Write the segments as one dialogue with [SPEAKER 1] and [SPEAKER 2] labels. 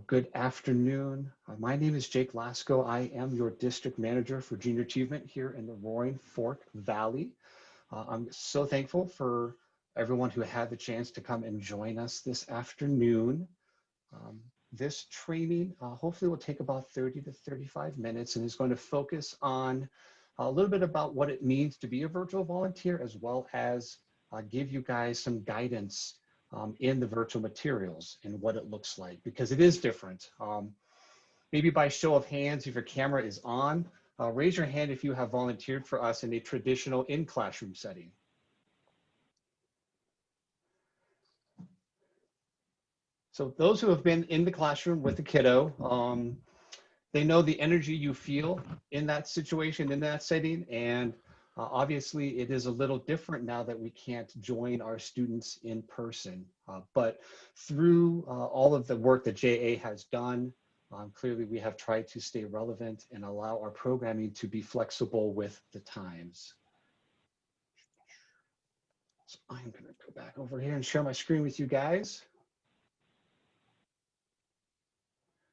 [SPEAKER 1] Good afternoon. My name is Jake Lasko. I am your district manager for junior achievement here in the Roaring Fork Valley. I'm so thankful for everyone who had the chance to come and join us this afternoon. This training hopefully will take about 30 to 35 minutes and is going to focus on a little bit about what it means to be a virtual volunteer, as well as give you guys some guidance in the virtual materials and what it looks like, because it is different. Maybe by show of hands, if your camera is on, raise your hand if you have volunteered for us in a traditional in-classroom setting. So those who have been in the classroom with the kiddo, they know the energy you feel in that situation, in that setting, and obviously, it is a little different now that we can't join our students in person, but through all of the work that JA has done, clearly we have tried to stay relevant and allow our programming to be flexible with the times. So I'm gonna go back over here and share my screen with you guys.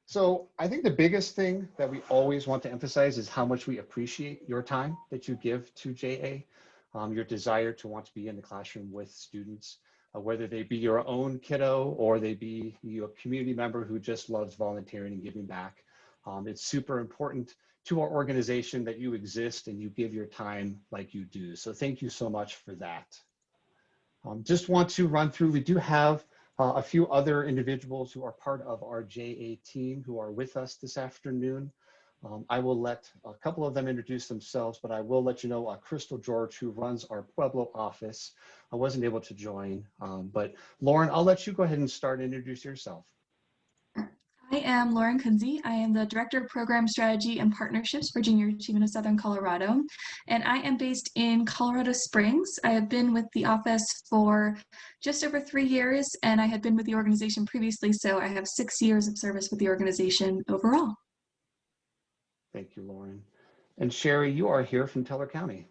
[SPEAKER 1] So I think the biggest thing that we always want to emphasize is how much we appreciate your time that you give to JA, your desire to want to be in the classroom with students, whether they be your own kiddo or they be a community member who just loves volunteering and giving back. It's super important to our organization that you exist and you give your time like you do. So thank you so much for that. Just want to run through, we do have a few other individuals who are part of our JA team who are with us this afternoon. I will let a couple of them introduce themselves, but I will let you know Crystal George, who runs our Pueblo office, I wasn't able to join. But Lauren, I'll let you go ahead and start and introduce yourself.
[SPEAKER 2] I am Lauren Kunze. I am the Director of Program Strategy and Partnerships for Junior Achievement of Southern Colorado, and I am based in Colorado Springs. I have been with the office for just over 3 years, and I had been with the organization previously, so I have 6 years of service with the organization overall.
[SPEAKER 1] Thank you, Lauren. And Sherry, you are here from Teller County.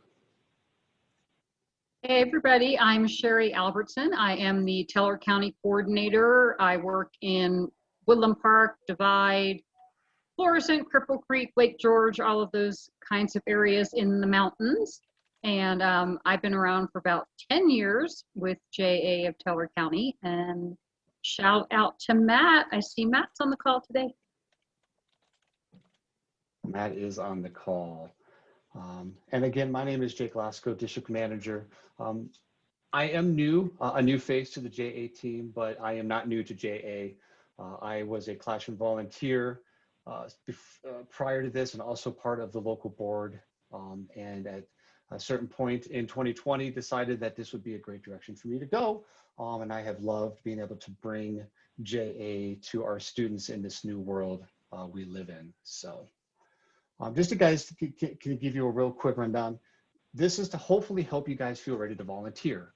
[SPEAKER 3] Hey everybody, I'm Sherry Albertson. I am the Teller County Coordinator. I work in Woodland Park, Divide, Florissant, Cripple Creek, Lake George, all of those kinds of areas in the mountains. And I've been around for about 10 years with JA of Teller County. And shout out to Matt. I see Matt's on the call today.
[SPEAKER 1] Matt is on the call. And again, my name is Jake Lasko, District Manager. I am new, a new face to the JA team, but I am not new to JA. I was a classroom volunteer prior to this and also part of the local board. And at a certain point in 2020, decided that this would be a great direction for me to go. And I have loved being able to bring JA to our students in this new world we live in. So just to guys, can give you a real quick rundown. This is to hopefully help you guys feel ready to volunteer.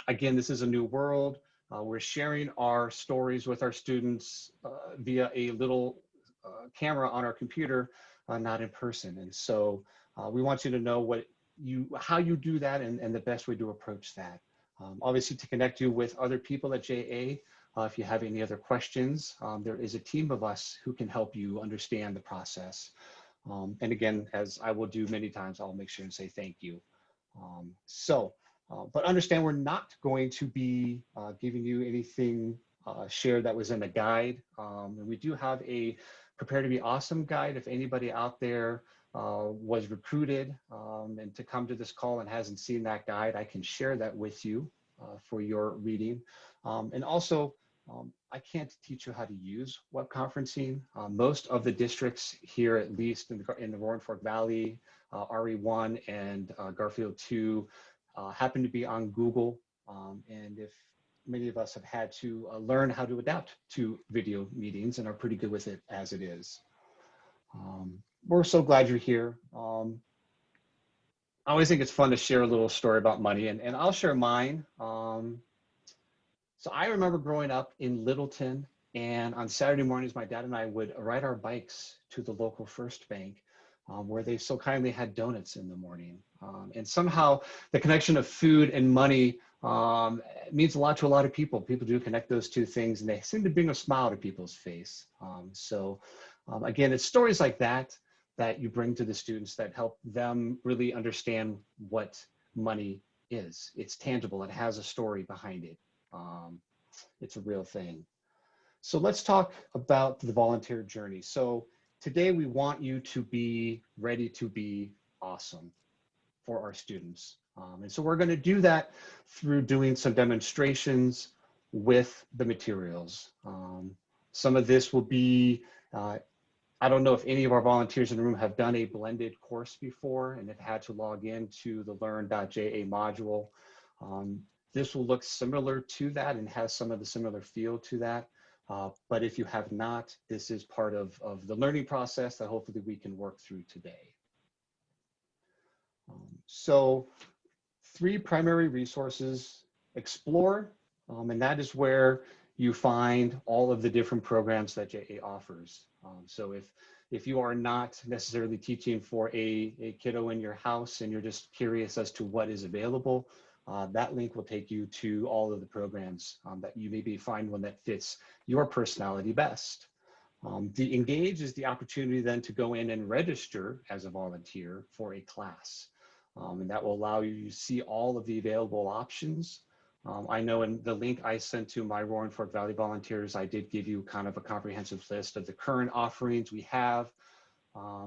[SPEAKER 1] Again, this is a new world. We're sharing our stories with our students via a little camera on our computer, not in person. And so we want you to know how you do that and the best way to approach that. Obviously, to connect you with other people at JA, if you have any other questions, there is a team of us who can help you understand the process. And again, as I will do many times, I'll make sure and say thank you. But understand we're not going to be giving you anything shared that was in a guide. And we do have a Prepare to Be Awesome guide. If anybody out there was recruited and to come to this call and hasn't seen that guide, I can share that with you for your reading. And also, I can't teach you how to use web conferencing. Most of the districts here, at least in the Roaring Fork Valley, RE1 and Garfield 2, happen to be on Google. And if many of us have had to learn how to adapt to video meetings and are pretty good with it as it is. We're so glad you're here. I always think it's fun to share a little story about money, and I'll share mine. So I remember growing up in Littleton, and on Saturday mornings, my dad and I would ride our bikes to the local First Bank, where they so kindly had donuts in the morning. And somehow the connection of food and money it means a lot to a lot of people. People do connect those two things, and they seem to bring a smile to people's face. Again, it's stories like that that you bring to the students that help them really understand what money is. It's tangible. It has a story behind it. It's a real thing. So let's talk about the volunteer journey. So today we want you to be ready to be awesome for our students. And so we're going to do that through doing some demonstrations with the materials. Some of this will be, I don't know if any of our volunteers in the room have done a blended course before and have had to log into the Learn.ja module. This will look similar to that and has some of the similar feel to that. But if you have not, this is part of the learning process that hopefully we can work through today. So 3 primary resources: Explore, and that is where you find all of the different programs that JA offers. So if you are not necessarily teaching for a kiddo in your house and you're just curious as to what is available, that link will take you to all of the programs that you maybe find one that fits your personality best. The Engage is the opportunity then to go in and register as a volunteer for a class. And that will allow you to see all of the available options. I know in the link I sent to my Roaring Fork Valley volunteers, I did give you kind of a comprehensive list of the current offerings we have.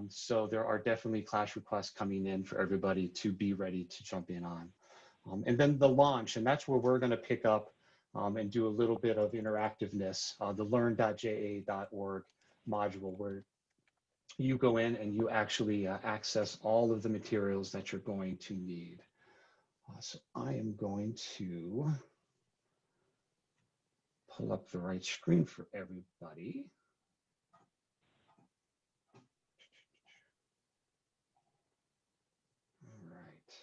[SPEAKER 1] So there are definitely class requests coming in for everybody to be ready to jump in on. And then the launch, and that's where we're going to pick up and do a little bit of interactiveness, the learn.ja.org module, where you go in and you actually access all of the materials that you're going to need. So I am going to pull up the right screen for everybody. All right.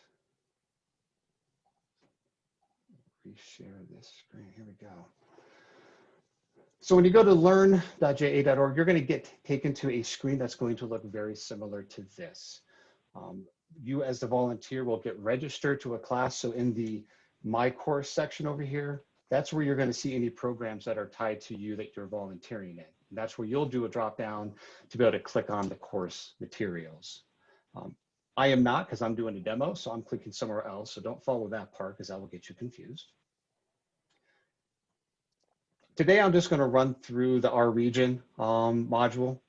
[SPEAKER 1] Reshare this screen. Here we go. So when you go to learn.ja.org, you're going to get taken to a screen that's going to look very similar to this. You as the volunteer will get registered to a class. So in the My Course section over here, that's where you're going to see any programs that are tied to you that you're volunteering in. And that's where you'll do a drop down to be able to click on the course materials. I am not, because I'm doing a demo, so I'm clicking somewhere else. So don't follow that part because that will get you confused. Today, I'm just going to run through the Our Region module.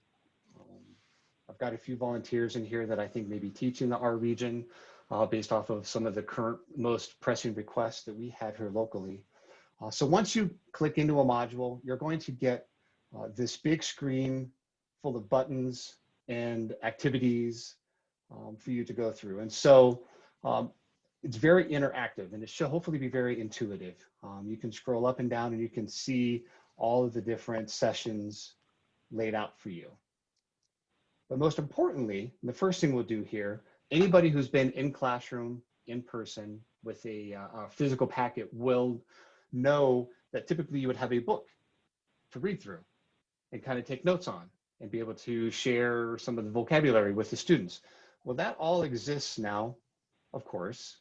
[SPEAKER 1] I've got a few volunteers in here that I think may be teaching the Our Region based off of some of the current most pressing requests that we have here locally. So once you click into a module, you're going to get this big screen full of buttons and activities for you to go through. And so it's very interactive, and it should hopefully be very intuitive. You can scroll up and down and you can see all of the different sessions laid out for you. But most importantly, the first thing we'll do here, anybody who's been in classroom, in person, with a physical packet will know that typically you would have a book to read through and kind of take notes on and be able to share some of the vocabulary with the students. Well, that all exists now, of course,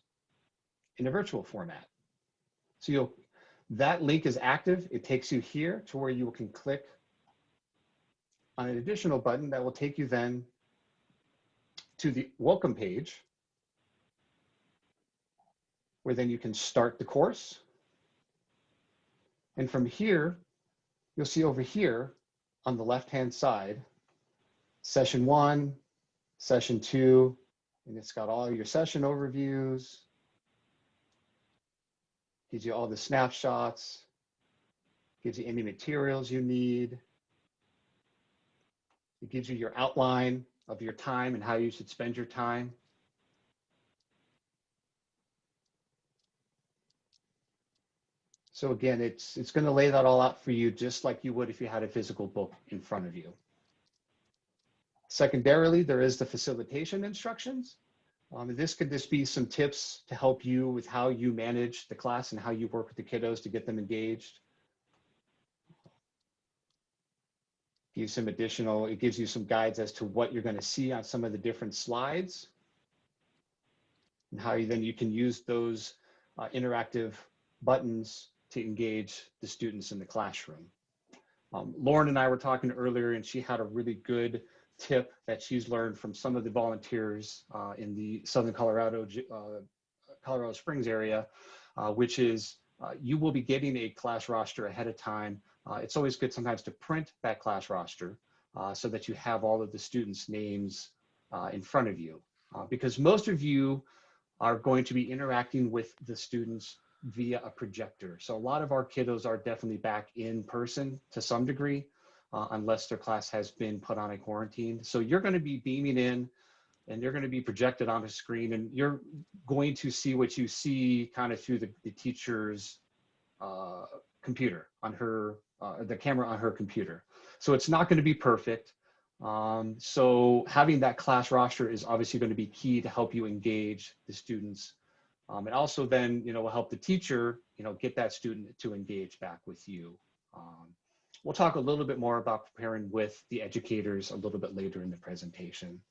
[SPEAKER 1] in a virtual format. So that link is active. It takes you here to where you can click on an additional button that will take you then to the welcome page, where then you can start the course. And from here, you'll see over here on the left-hand side, session 1, session 2, and it's got all your session overviews, gives you all the snapshots, gives you any materials you need. It gives you your outline of your time and how you should spend your time. So again, it's going to lay that all out for you just like you would if you had a physical book in front of you. Secondarily, there is the facilitation instructions. This could just be some tips to help you with how you manage the class and how you work with the kiddos to get them engaged. It gives you some guides as to what you're going to see on some of the different slides and how you can use those interactive buttons to engage the students in the classroom. Lauren and I were talking earlier, and she had a really good tip that she's learned from some of the volunteers in the Southern Colorado Springs area, which is you will be getting a class roster ahead of time. It's always good sometimes to print that class roster so that you have all of the students' names in front of you, because most of you are going to be interacting with the students via a projector. So a lot of our kiddos are definitely back in person to some degree, unless their class has been put on a quarantine. So you're going to be beaming in, and they're going to be projected on a screen, and you're going to see what you see kind of through the teacher's computer on her, the camera on her computer. So it's not going to be perfect. So having that class roster is obviously going to be key to help you engage the students. And also then, will help the teacher, get that student to engage back with you. We'll talk a little bit more about preparing with the educators a little bit later in the presentation.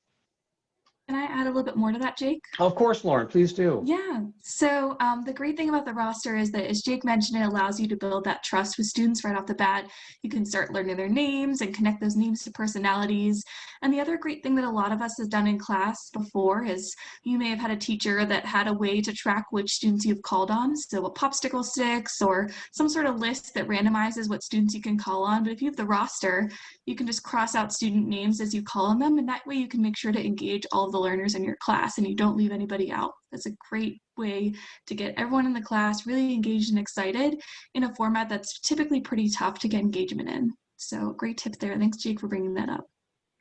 [SPEAKER 2] Can I add a little bit more to that, Jake?
[SPEAKER 1] Of course, Lauren, please do.
[SPEAKER 2] Yeah, so the great thing about the roster is that, as Jake mentioned, it allows you to build that trust with students right off the bat. You can start learning their names and connect those names to personalities. And the other great thing that a lot of us has done in class before is you may have had a teacher that had a way to track which students you've called on. So a popsicle sticks or some sort of list that randomizes what students you can call on. But if you have the roster, you can just cross out student names as you call on them. And that way you can make sure to engage all of the learners in your class and you don't leave anybody out. That's a great way to get everyone in the class really engaged and excited in a format that's typically pretty tough to get engagement in. So great tip there. Thanks, Jake, for bringing that up.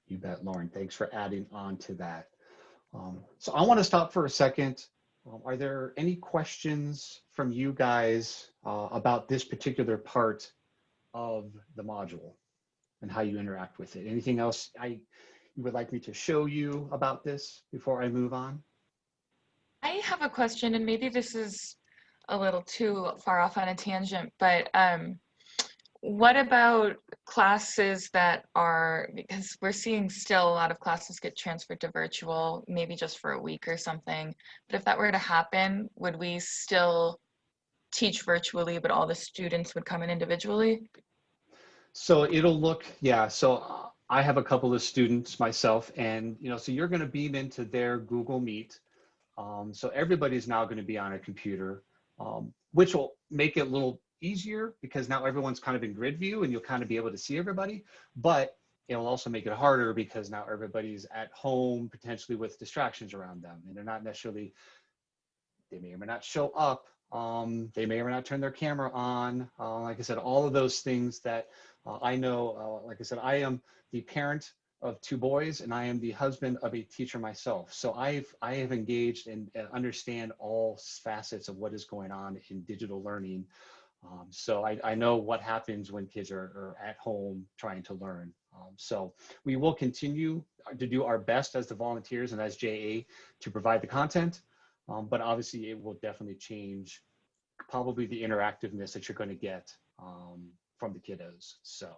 [SPEAKER 1] You bet, Lauren. Thanks for adding on to that. So I want to stop for a second. Are there any questions from you guys about this particular part of the module and how you interact with it? Anything else you would like me to show you about this before I move on?
[SPEAKER 4] I have a question, and maybe this is a little too far off on a tangent, but what about classes that are, because we're seeing still a lot of classes get transferred to virtual, maybe just for a week or something, but if that were to happen, would we still teach virtually, but all the students would come in individually?
[SPEAKER 1] So it'll look, yeah, so I have a couple of students myself, and so you're going to beam into their Google Meet. So everybody's now going to be on a computer, which will make it a little easier because now everyone's kind of in grid view and you'll kind of be able to see everybody, but it'll also make it harder because now everybody's at home potentially with distractions around them, and they're not necessarily, they may or may not show up. They may or may not turn their camera on. Like I said, all of those things that I know, like I said, I am the parent of 2 boys and I am the husband of a teacher myself. So I have engaged and understand all facets of what is going on in digital learning. So I know what happens when kids are at home trying to learn. So we will continue to do our best as the volunteers and as JA to provide the content. But obviously it will definitely change probably the interactiveness that you're going to get from the kiddos. So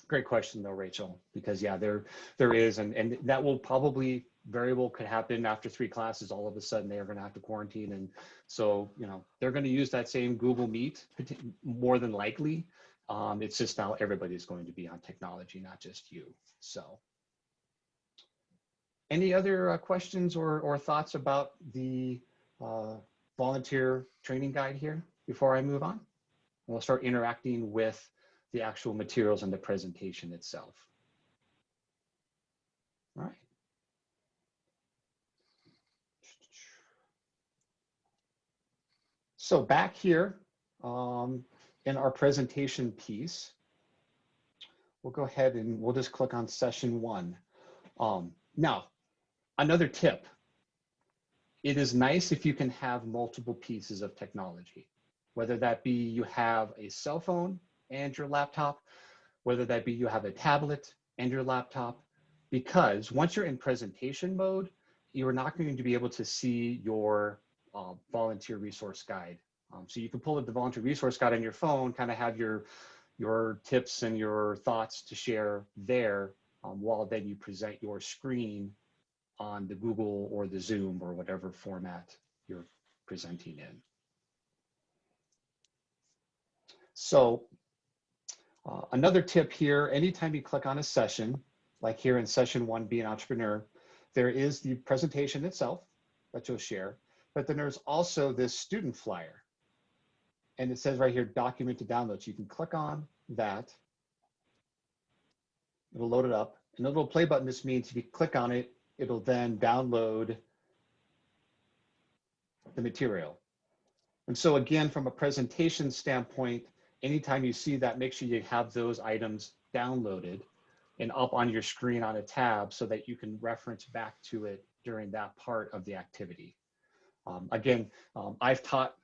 [SPEAKER 1] great question though, Rachel, because yeah, there is, and that will probably, variable could happen after 3 classes, all of a sudden they are going to have to quarantine. And so, they're going to use that same Google Meet more than likely. It's just now everybody's going to be on technology, not just you. So any other questions or thoughts about the volunteer training guide here before I move on? We'll start interacting with the actual materials and the presentation itself. All right. So back here in our presentation piece, we'll go ahead and we'll just click on session 1. Now, another tip. It is nice if you can have multiple pieces of technology, whether that be you have a cell phone and your laptop, whether that be you have a tablet and your laptop, because once you're in presentation mode, you're not going to be able to see your volunteer resource guide. So you can pull up the volunteer resource guide on your phone, kind of have your tips and your thoughts to share there, while then you present your screen on the Google or the Zoom or whatever format you're presenting in. So another tip here, anytime you click on a session, like here in session 1, Be an Entrepreneur, there is the presentation itself that you'll share, but then there's also this student flyer. And it says right here, document to download. So you can click on that. It'll load it up. And the little play button, this means if you click on it, it'll then download the material. And so again, from a presentation standpoint, anytime you see that, make sure you have those items downloaded and up on your screen on a tab so that you can reference back to it during that part of the activity. I've taught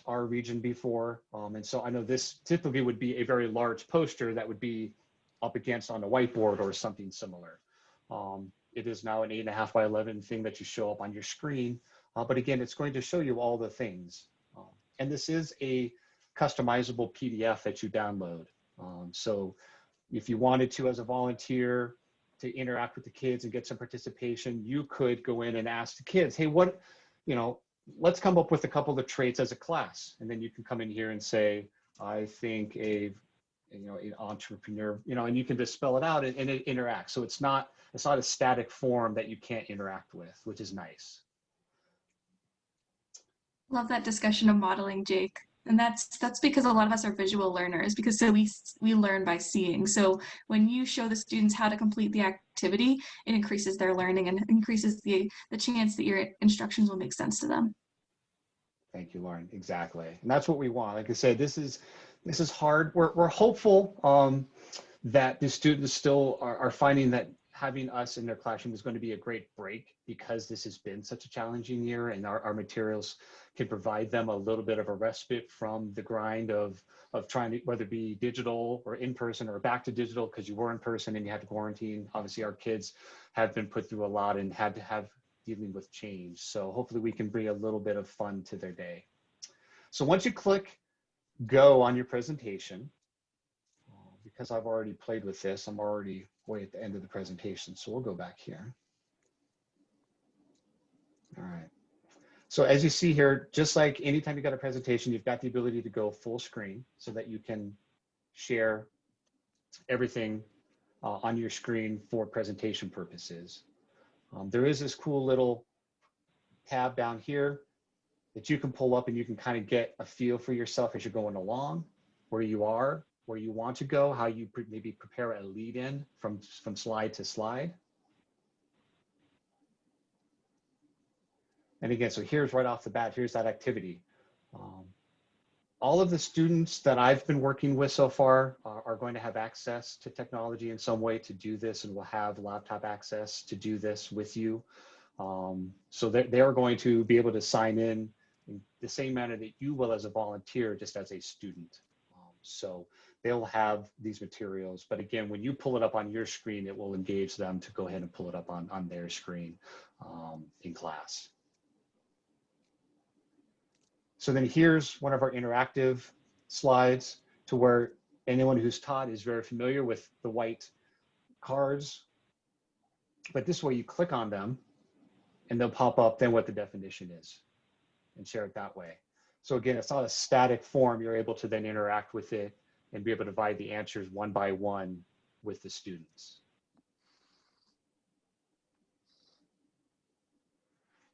[SPEAKER 1] our region before, and so I know this typically would be a very large poster that would be up against on a whiteboard or something similar. It is now an 8.5 by 11 thing that you show up on your screen, but again, it's going to show you all the things. And this is a customizable PDF that you download. So if you wanted to, as a volunteer, to interact with the kids and get some participation, you could go in and ask the kids, hey, let's come up with a couple of traits as a class. And then you can come in here and say, I think an entrepreneur, and you can just spell it out and it interacts. So it's not a static form that you can't interact with, which is nice.
[SPEAKER 2] Love that discussion of modeling, Jake. And that's because a lot of us are visual learners, because so we learn by seeing. So when you show the students how to complete the activity, it increases their learning and increases the chance that your instructions will make sense to them.
[SPEAKER 1] Thank you, Lauren. Exactly. And that's what we want. Like I said, this is hard. We're hopeful that the students still are finding that having us in their classroom is going to be a great break, because this has been such a challenging year, and our materials can provide them a little bit of a respite from the grind of trying to, whether it be digital or in person or back to digital because you were in person and you had to quarantine. Obviously, our kids have been put through a lot and had to have dealing with change. So hopefully we can bring a little bit of fun to their day. So once you click go on your presentation, because I've already played with this, I'm already way at the end of the presentation. So we'll go back here. All right. So as you see here, just like anytime you got a presentation, you've got the ability to go full screen so that you can share everything on your screen for presentation purposes. There is this cool little tab down here that you can pull up and you can kind of get a feel for yourself as you're going along, where you are, where you want to go, how you maybe prepare a lead in from slide to slide. And again, so here's right off the bat, here's that activity. All of the students that I've been working with so far are going to have access to technology in some way to do this, and will have laptop access to do this with you. So they are going to be able to sign in the same manner that you will as a volunteer, just as a student. So they'll have these materials, but again, when you pull it up on your screen, it will engage them to go ahead and pull it up on their screen in class. So then here's one of our interactive slides to where anyone who's taught is very familiar with the white cards, but this way you click on them and they'll pop up then what the definition is and share it that way. So again, it's not a static form. You're able to then interact with it and be able to provide the answers one by one with the students.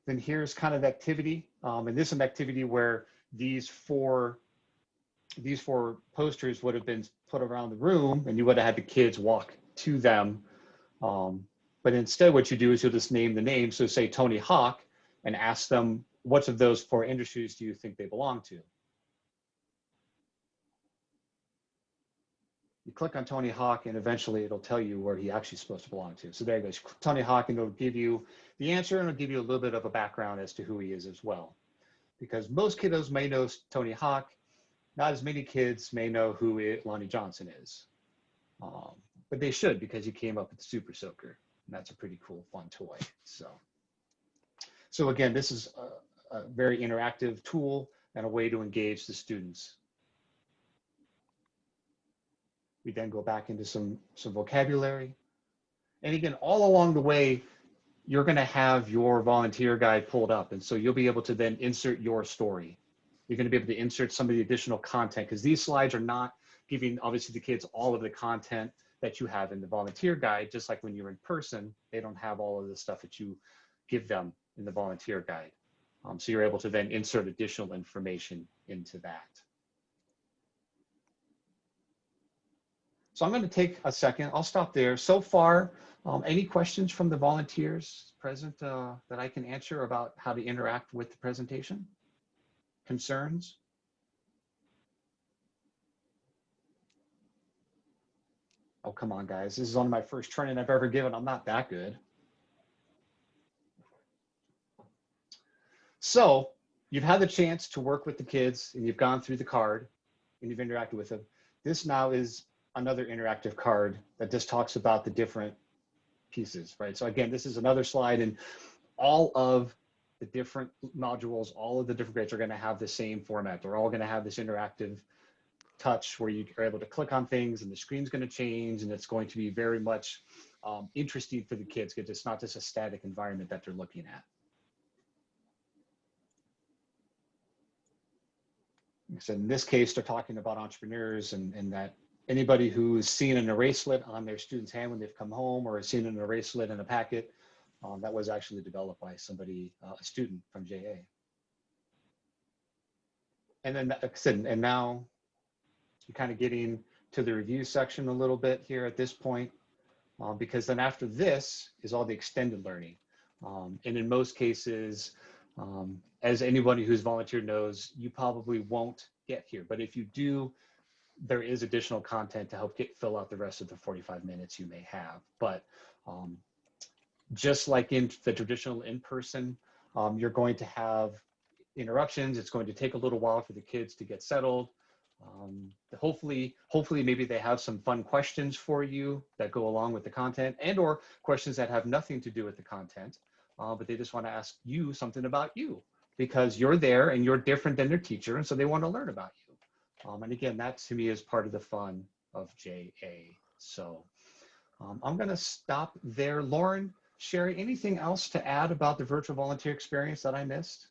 [SPEAKER 1] Then here's kind of the activity. And this is an activity where these four posters would have been put around the room and you would have had the kids walk to them. But instead what you do is you'll just name the name. So say Tony Hawk and ask them, which of those 4 industries do you think they belong to? You click on Tony Hawk and eventually it'll tell you where he actually is supposed to belong to. So there it goes, Tony Hawk, and it'll give you the answer and it'll give you a little bit of a background as to who he is as well. Because most kiddos may know Tony Hawk, not as many kids may know who Lonnie Johnson is. But they should, because he came up with the Super Soaker. And that's a pretty cool, fun toy. So again, this is a very interactive tool and a way to engage the students. We then go back into some vocabulary. And again, all along the way, you're going to have your volunteer guide pulled up. And so you'll be able to then insert your story You're going to be able to insert some of the additional content, because these slides are not giving, obviously, the kids all of the content that you have in the volunteer guide. Just like when you're in person, they don't have all of the stuff that you give them in the volunteer guide. So you're able to then insert additional information into that. So I'm going to take a second. I'll stop there. So far, any questions from the volunteers present that I can answer about how to interact with the presentation? Concerns? Oh, come on, guys. This is one of my first training I've ever given. I'm not that good. So you've had the chance to work with the kids, and you've gone through the card, and you've interacted with them. This now is another interactive card that just talks about the different pieces, right? So again, this is another slide, and all of the different modules, all of the different grades are going to have the same format. They're all going to have this interactive touch where you are able to click on things, and the screen's going to change, and it's going to be very much interesting for the kids, because it's not just a static environment that they're looking at. So in this case, they're talking about entrepreneurs, and that anybody who's seen an eraselet on their student's hand when they've come home, or has seen an eraselet in a packet, that was actually developed by somebody, a student from JA. And then, like I said, and now you're kind of getting to the review section a little bit here at this point, because then after this is all the extended learning. And in most cases, as anybody who's volunteered knows, you probably won't get here. But if you do, there is additional content to help fill out the rest of the 45 minutes you may have. But just like in the traditional in-person, you're going to have interruptions. It's going to take a little while for the kids to get settled. Hopefully maybe they have some fun questions for you that go along with the content, and or questions that have nothing to do with the content, but they just want to ask you something about you, because you're there and you're different than their teacher, and so they want to learn about you. And again, that to me is part of the fun of JA. So I'm going to stop there. Lauren, Sherry, anything else to add about the virtual volunteer experience that I missed?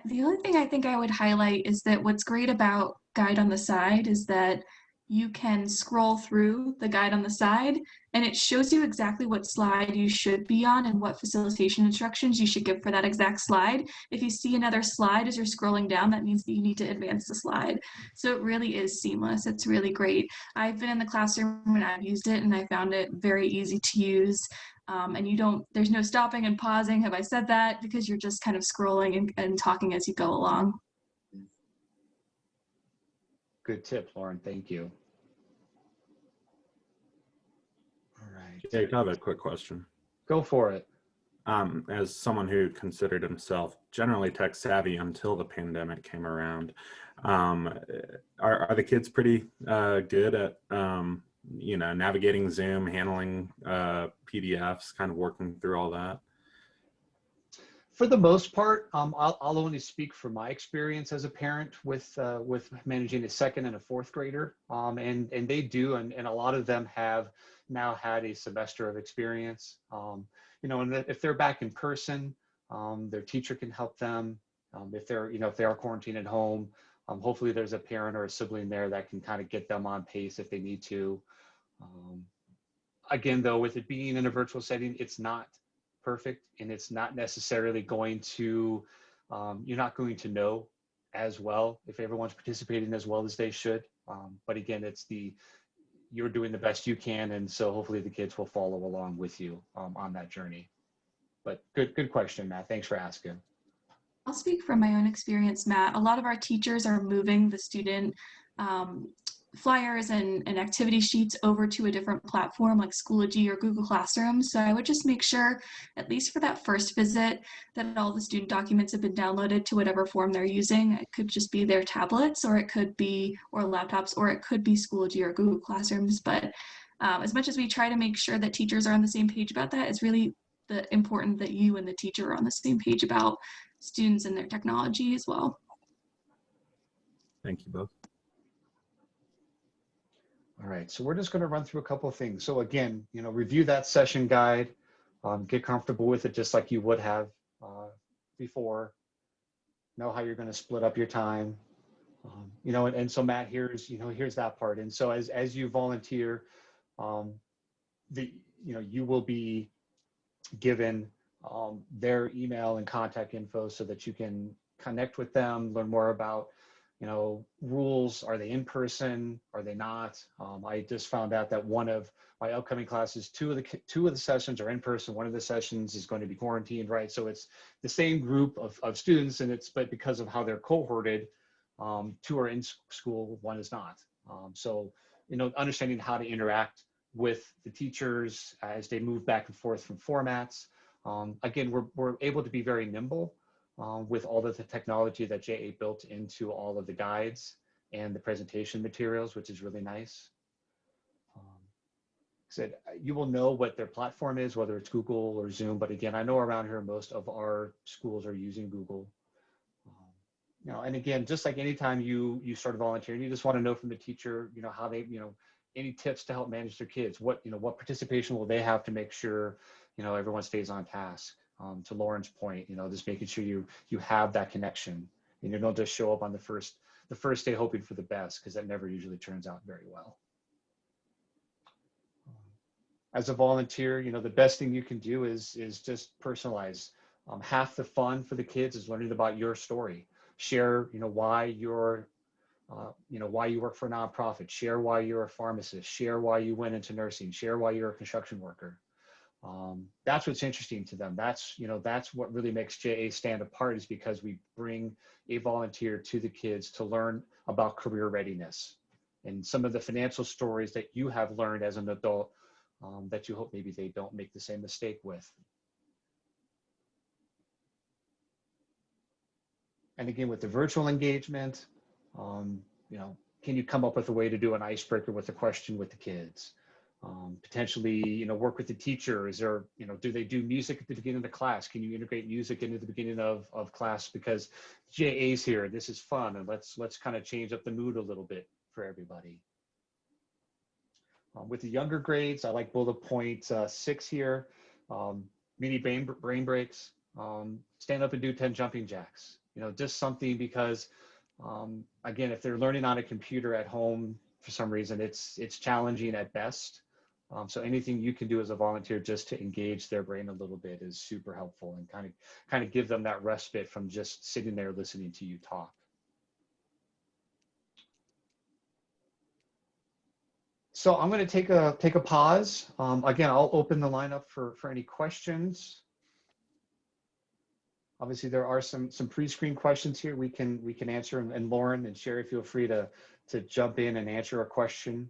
[SPEAKER 2] The only thing I think I would highlight is that what's great about Guide on the Side is that you can scroll through the guide on the side, and it shows you exactly what slide you should be on and what facilitation instructions you should give for that exact slide. If you see another slide as you're scrolling down, that means that you need to advance the slide. So it really is seamless. It's really great. I've been in the classroom and I've used it, and I found it very easy to use. And there's no stopping and pausing. Have I said that? Because you're just kind of scrolling and talking as you go along.
[SPEAKER 1] Good tip, Lauren. Thank you. All right.
[SPEAKER 5] Jake, I have a quick question.
[SPEAKER 1] Go for it.
[SPEAKER 5] As someone who considered himself generally tech savvy until the pandemic came around, are the kids pretty good at navigating Zoom, handling PDFs, kind of working through all that?
[SPEAKER 1] For the most part, I'll only speak from my experience as a parent with managing a second and a fourth grader, and they do, and a lot of them have now had a semester of experience. And if they're back in person, their teacher can help them. If they are quarantined at home, hopefully there's a parent or a sibling there that can kind of get them on pace if they need to. Again, though, with it being in a virtual setting, it's not perfect, and it's not necessarily going to, you're not going to know as well if everyone's participating as well as they should. But again, you're doing the best you can, and so hopefully the kids will follow along with you on that journey. But good question, Matt. Thanks for asking.
[SPEAKER 2] I'll speak from my own experience, Matt. A lot of our teachers are moving the student flyers and activity sheets over to a different platform like Schoology or Google Classroom. So I would just make sure, at least for that first visit, that all the student documents have been downloaded to whatever form they're using. It could just be their tablets, or it could be, or laptops, or it could be Schoology or Google Classrooms. But as much as we try to make sure that teachers are on the same page about that, it's really important that you and the teacher are on the same page about students and their technology as well.
[SPEAKER 5] Thank you both.
[SPEAKER 1] All right, so we're just going to run through a couple of things. So again, review that session guide, get comfortable with it just like you would have before, know how you're going to split up your time. You know, and so Matt, here's that part. And so as you volunteer, you will be given their email and contact info so that you can connect with them, learn more about, you know, rules. Are they in person? Are they not? I just found out that one of my upcoming classes, two of the sessions are in person. One of the sessions is going to be quarantined, right? So it's the same group of students, but because of how they're cohorted, two are in school, one is not. So, you know, understanding how to interact with the teachers as they move back and forth from formats. Again, we're able to be very nimble with all of the technology that JA built into all of the guides and the presentation materials, which is really nice. Said you will know what their platform is, whether it's Google or Zoom. But again, I know around here most of our schools are using Google. You know, and again, just like anytime you start volunteering, you just want to know from the teacher, you know, how they, you know, any tips to help manage their kids. What participation will they have to make sure, you know, everyone stays on task. To Lauren's point, you know, just making sure you have that connection, and you don't just show up on the first day hoping for the best, because that never usually turns out very well. As a volunteer, you know, the best thing you can do is just personalize. Half the fun for the kids is learning about your story. Share, you know, why you're, you know, why you work for a nonprofit. Share why you're a pharmacist. Share why you went into nursing. Share why you're a construction worker. That's what's interesting to them. That's, you know, that's what really makes JA stand apart, is because we bring a volunteer to the kids to learn about career readiness and some of the financial stories that you have learned as an adult, that you hope maybe they don't make the same mistake with. And again, with the virtual engagement, you know, can you come up with a way to do an icebreaker with a question with the kids? Potentially, you know, work with the teacher. Is there, you know, do they do music at the beginning of the class? Can you integrate music into the beginning of class, because JA's here, this is fun, and let's kind of change up the mood a little bit for everybody. With the younger grades, I like bullet point 6 here. Mini brain breaks. Stand up and do 10 jumping jacks. You know, just something, because again, if they're learning on a computer at home for some reason, it's challenging at best. So anything you can do as a volunteer just to engage their brain a little bit is super helpful, and kind of give them that respite from just sitting there listening to you talk. So I'm going to take a pause. Again, I'll open the line up for any questions. Obviously, there are some pre-screened questions here we can answer, and Lauren and Sherry, feel free to jump in and answer a question.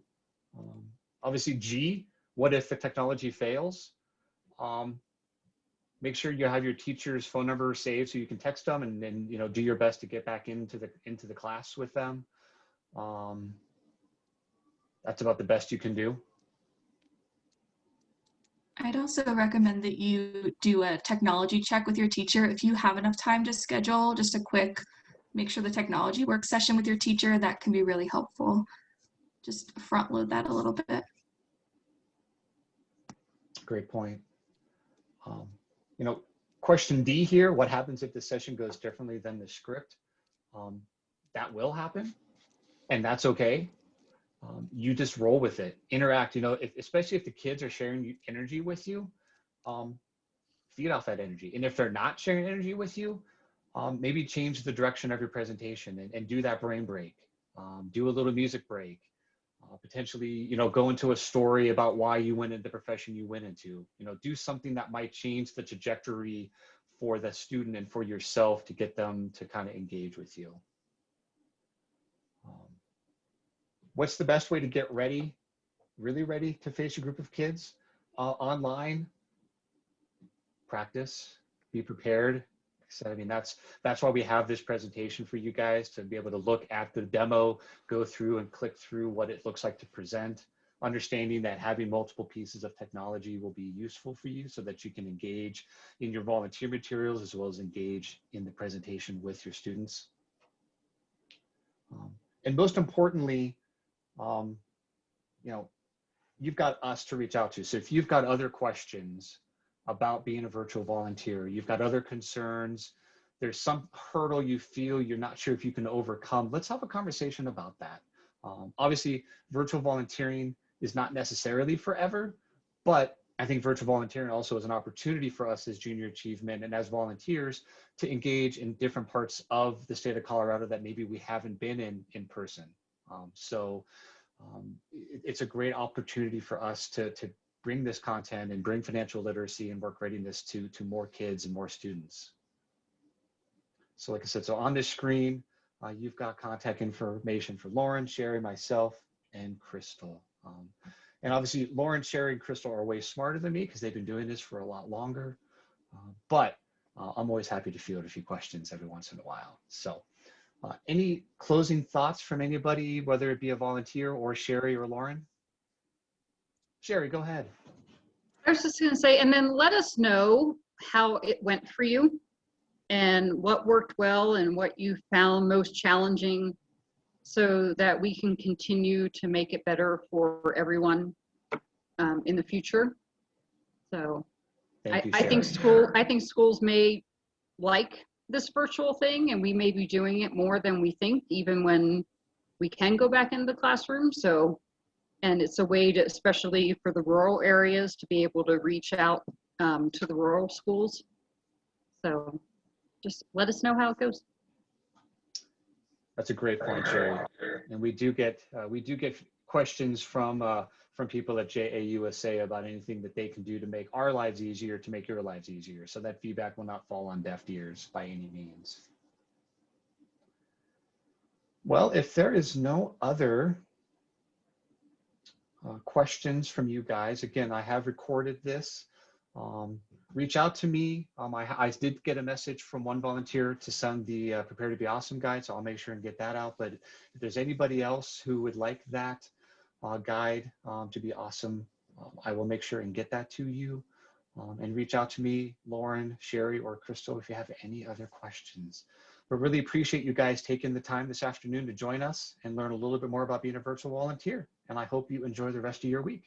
[SPEAKER 1] Obviously, G, what if the technology fails? Make sure you have your teacher's phone number saved so you can text them, and then, you know, do your best to get back into the class with them. That's about the best you can do.
[SPEAKER 2] I'd also recommend that you do a technology check with your teacher. If you have enough time to schedule just a quick, make sure the technology work session with your teacher, that can be really helpful. Just front load that a little bit.
[SPEAKER 1] Great point. You know, question D here, what happens if the session goes differently than the script? That will happen, and that's okay. You just roll with it, interact, you know, especially if the kids are sharing energy with you, feed off that energy. And if they're not sharing energy with you, maybe change the direction of your presentation and do that brain break. Do a little music break. Potentially, you know, go into a story about why you went into the profession you went into. You know, do something that might change the trajectory for the student and for yourself to get them to kind of engage with you. What's the best way to get ready, really ready to face a group of kids? Online, practice, be prepared. So, I mean, that's why we have this presentation for you guys, to be able to look at the demo, go through and click through what it looks like to present, understanding that having multiple pieces of technology will be useful for you so that you can engage in your volunteer materials as well as engage in the presentation with your students. And most importantly, you know, you've got us to reach out to. So if you've got other questions, about being a virtual volunteer. You've got other concerns. There's some hurdle you feel you're not sure if you can overcome. Let's have a conversation about that. Obviously, virtual volunteering is not necessarily forever, but I think virtual volunteering also is an opportunity for us as junior achievement and as volunteers to engage in different parts of the state of Colorado that maybe we haven't been in person. It's a great opportunity for us to bring this content and bring financial literacy and work readiness to more kids and more students. So like I said, so on this screen, you've got contact information for Lauren, Sherry, myself, and Crystal. And obviously, Lauren, Sherry, and Crystal are way smarter than me because they've been doing this for a lot longer. But I'm always happy to field a few questions every once in a while. So any closing thoughts from anybody, whether it be a volunteer or Sherry or Lauren? Sherry, go ahead.
[SPEAKER 3] I was just going to say, and then let us know how it went for you and what worked well and what you found most challenging so that we can continue to make it better for everyone in the future. So I think schools may like this virtual thing, and we may be doing it more than we think, even when we can go back into the classroom. So, and it's a way to, especially for the rural areas, to be able to reach out to the rural schools. So just let us know how it goes.
[SPEAKER 1] That's a great point, Sherry. And we do get questions from people at JAUSA about anything that they can do to make our lives easier, to make your lives easier. So that feedback will not fall on deaf ears by any means. Well, if there is no other questions from you guys, again, I have recorded this. Reach out to me. I did get a message from one volunteer to send the Prepare to Be Awesome guide, so I'll make sure and get that out. But if there's anybody else who would like that guide to be awesome, I will make sure and get that to you. And reach out to me, Lauren, Sherry, or Crystal if you have any other questions. But really appreciate you guys taking the time this afternoon to join us and learn a little bit more about being a virtual volunteer. And I hope you enjoy the rest of your week.